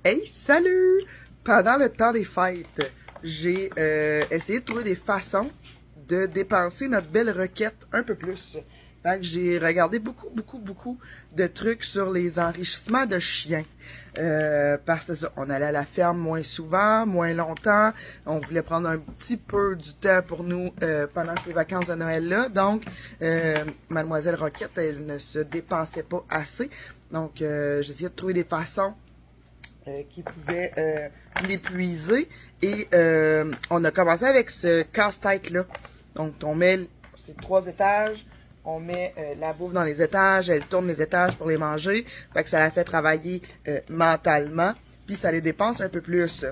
Hey, salut! Pendant le temps des fêtes, j'ai essayé de trouver des façons de dépenser notre belle requête un peu plus. Donc, j'ai regardé beaucoup de trucs sur les enrichissements de chiens. Parce que ça, on allait à la ferme moins souvent, moins longtemps. On voulait prendre un petit peu du temps pour nous pendant ces vacances de Noël-là. Donc, Mademoiselle Roquette, elle ne se dépensait pas assez. Donc, j'ai essayé de trouver des façons qui pouvait l'épuiser. Et on a commencé avec ce casse-tête-là. Donc, on met ces 3 étages, on met la bouffe dans les étages, elle tourne les étages pour les manger. Fait que ça la fait travailler mentalement, puis ça les dépense un peu plus.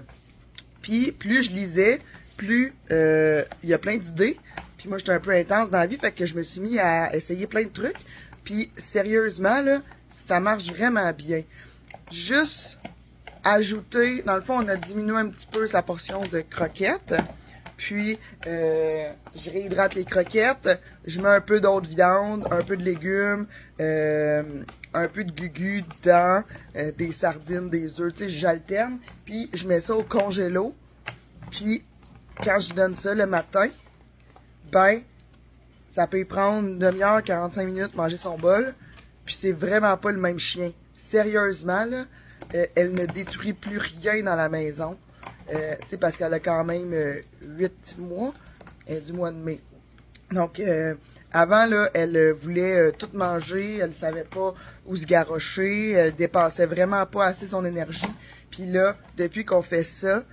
Puis, plus je lisais, plus il y a plein d'idées. Puis moi, j'étais un peu intense dans la vie, fait que je me suis mis à essayer plein de trucs. Puis, sérieusement, là, ça marche vraiment bien. Juste ajouter, dans le fond, on a diminué un petit peu sa portion de croquettes. Puis, je réhydrate les croquettes. Je mets un peu d'autre viande, un peu de légumes, un peu de gugu dedans, des sardines, des œufs, tu sais, j'alterne. Puis, je mets ça au congélo. Puis, quand je donne ça le matin, ben, ça peut y prendre une demi-heure, 45 minutes, manger son bol. Puis, c'est vraiment pas le même chien. Sérieusement, là, elle ne détruit plus rien dans la maison. Tu sais, parce qu'elle a quand même 8 mois, du mois de mai. Donc, avant, là, elle voulait tout manger, elle savait pas où se garrocher, elle dépensait vraiment pas assez son énergie. Puis là, depuis qu'on fait ça,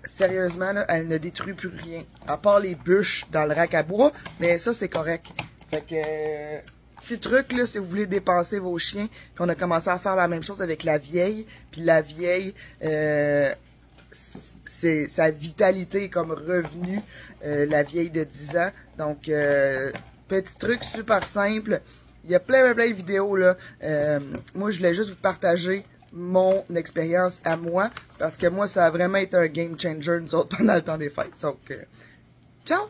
sérieusement, là, elle ne détruit plus rien. À part les bûches dans le rack à bois, mais ça, c'est correct. Fait que... petit truc, là, si vous voulez dépenser vos chiens, puis on a commencé à faire la même chose avec la vieille, puis la vieille, c'est sa vitalité est comme revenue, la vieille de 10 ans. Donc, petit truc super simple. Il y a plein de vidéos, là. Moi, je voulais juste vous partager mon expérience à moi, parce que moi, ça a vraiment été un game changer, nous autres, pendant le temps des fêtes. Donc, ciao!